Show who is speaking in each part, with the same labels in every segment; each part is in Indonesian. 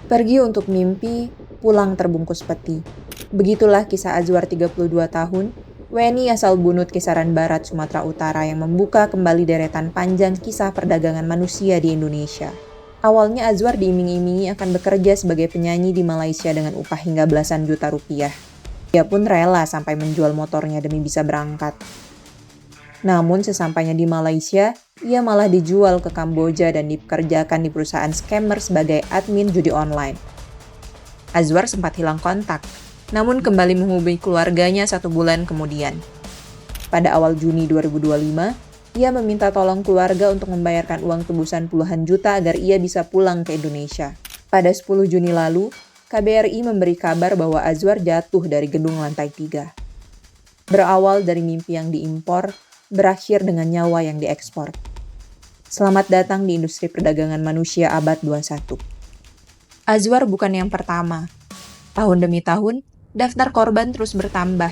Speaker 1: Pergi untuk mimpi, pulang terbungkus peti. Begitulah kisah Azwar 32 tahun, WNI asal Bunut Kisaran Barat, Sumatera Utara yang membuka kembali deretan panjang kisah perdagangan manusia di Indonesia. Awalnya Azwar diiming-imingi akan bekerja sebagai penyanyi di Malaysia dengan upah hingga belasan juta rupiah. Dia pun rela sampai menjual motornya demi bisa berangkat. Namun sesampainya di Malaysia, ia malah dijual ke Kamboja dan dipekerjakan di perusahaan scammer sebagai admin judi online. Azwar sempat hilang kontak, namun kembali menghubungi keluarganya 1 bulan kemudian. Pada awal Juni 2025, ia meminta tolong keluarga untuk membayarkan uang tebusan puluhan juta agar ia bisa pulang ke Indonesia. Pada 10 Juni lalu, KBRI memberi kabar bahwa Azwar jatuh dari gedung lantai 3. Berawal dari mimpi yang diimpor, berakhir dengan nyawa yang diekspor. Selamat datang di industri perdagangan manusia abad 21. Azwar bukan yang pertama. Tahun demi tahun, daftar korban terus bertambah.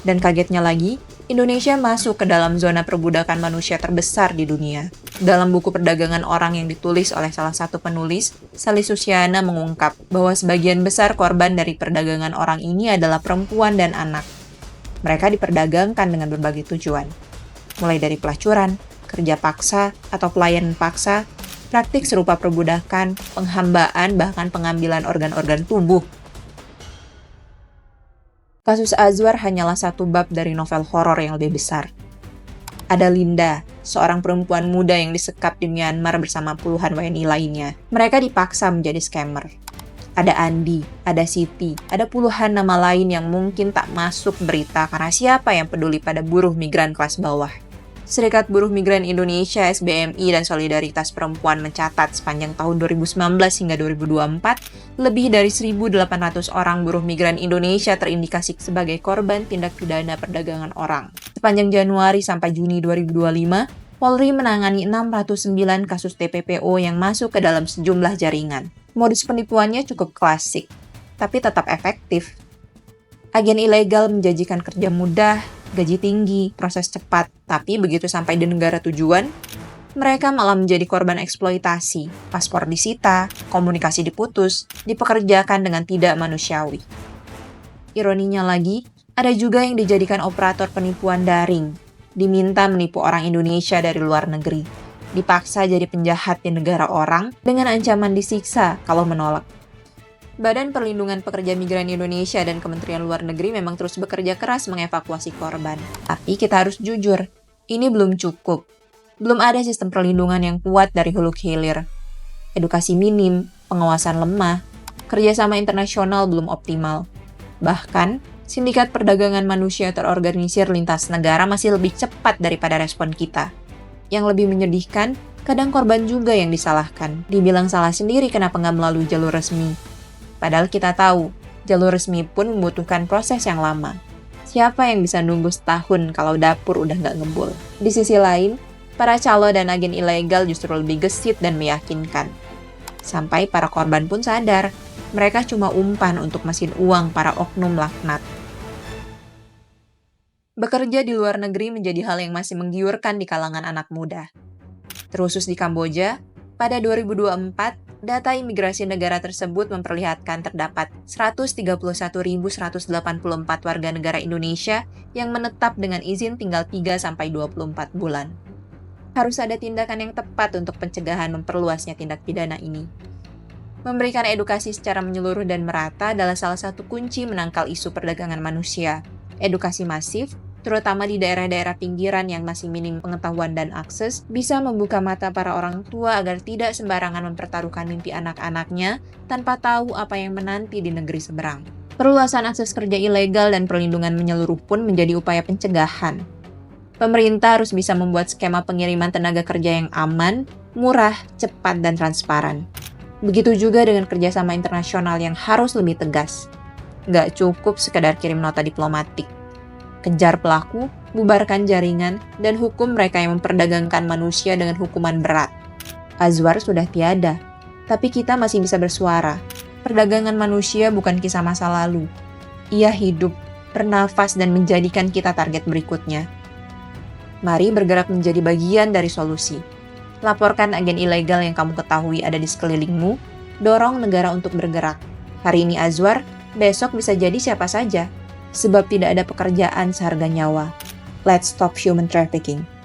Speaker 1: Dan kagetnya lagi, Indonesia masuk ke dalam zona perbudakan manusia terbesar di dunia. Dalam buku perdagangan orang yang ditulis oleh salah satu penulis, Sally Susiana mengungkap bahwa sebagian besar korban dari perdagangan orang ini adalah perempuan dan anak. Mereka diperdagangkan dengan berbagai tujuan. Mulai dari pelacuran, kerja paksa, atau pelayanan paksa, praktik serupa perbudakan, penghambaan, bahkan pengambilan organ-organ tubuh. Kasus Azwar hanyalah satu bab dari novel horor yang lebih besar. Ada Linda, seorang perempuan muda yang disekap di Myanmar bersama puluhan WNI lainnya. Mereka dipaksa menjadi scammer. Ada Andi, ada Siti, ada puluhan nama lain yang mungkin tak masuk berita karena siapa yang peduli pada buruh migran kelas bawah. Serikat Buruh Migran Indonesia (SBMI) dan Solidaritas Perempuan mencatat sepanjang tahun 2019 hingga 2024, lebih dari 1.800 orang buruh migran Indonesia terindikasi sebagai korban tindak pidana perdagangan orang. Sepanjang Januari sampai Juni 2025, Polri menangani 609 kasus TPPO yang masuk ke dalam sejumlah jaringan. Modus penipuannya cukup klasik, tapi tetap efektif. Agen ilegal menjanjikan kerja mudah, gaji tinggi, proses cepat, tapi begitu sampai di negara tujuan, mereka malah menjadi korban eksploitasi, paspor disita, komunikasi diputus, dipekerjakan dengan tidak manusiawi. Ironinya lagi, ada juga yang dijadikan operator penipuan daring, diminta menipu orang Indonesia dari luar negeri, dipaksa jadi penjahat di negara orang dengan ancaman disiksa kalau menolak. Badan Perlindungan Pekerja Migran Indonesia dan Kementerian Luar Negeri memang terus bekerja keras mengevakuasi korban. Tapi kita harus jujur, ini belum cukup. Belum ada sistem perlindungan yang kuat dari hulu ke hilir. Edukasi minim, pengawasan lemah, kerjasama internasional belum optimal. Bahkan, sindikat perdagangan manusia terorganisir lintas negara masih lebih cepat daripada respon kita. Yang lebih menyedihkan, kadang korban juga yang disalahkan. Dibilang salah sendiri kenapa nggak melalui jalur resmi. Padahal kita tahu, jalur resmi pun membutuhkan proses yang lama. Siapa yang bisa nunggu setahun kalau dapur udah nggak ngebul? Di sisi lain, para calo dan agen ilegal justru lebih gesit dan meyakinkan. Sampai para korban pun sadar, mereka cuma umpan untuk mesin uang para oknum laknat. Bekerja di luar negeri menjadi hal yang masih menggiurkan di kalangan anak muda. Terkhusus di Kamboja, pada 2024, data imigrasi negara tersebut memperlihatkan terdapat 131.184 warga negara Indonesia yang menetap dengan izin tinggal 3-24 bulan. Harus ada tindakan yang tepat untuk pencegahan memperluasnya tindak pidana ini. Memberikan edukasi secara menyeluruh dan merata adalah salah satu kunci menangkal isu perdagangan manusia. Edukasi masif, terutama di daerah-daerah pinggiran yang masih minim pengetahuan dan akses, bisa membuka mata para orang tua agar tidak sembarangan mempertaruhkan mimpi anak-anaknya tanpa tahu apa yang menanti di negeri seberang. Perluasan akses kerja ilegal dan perlindungan menyeluruh pun menjadi upaya pencegahan. Pemerintah harus bisa membuat skema pengiriman tenaga kerja yang aman, murah, cepat, dan transparan. Begitu juga dengan kerjasama internasional yang harus lebih tegas. Nggak cukup sekedar kirim nota diplomatik. Kejar pelaku, bubarkan jaringan, dan hukum mereka yang memperdagangkan manusia dengan hukuman berat. Azwar sudah tiada, tapi kita masih bisa bersuara. Perdagangan manusia bukan kisah masa lalu. Ia hidup, bernafas, dan menjadikan kita target berikutnya. Mari bergerak menjadi bagian dari solusi. Laporkan agen ilegal yang kamu ketahui ada di sekelilingmu, dorong negara untuk bergerak. Hari ini Azwar, besok bisa jadi siapa saja, sebab tidak ada pekerjaan seharga nyawa. Let's stop human trafficking.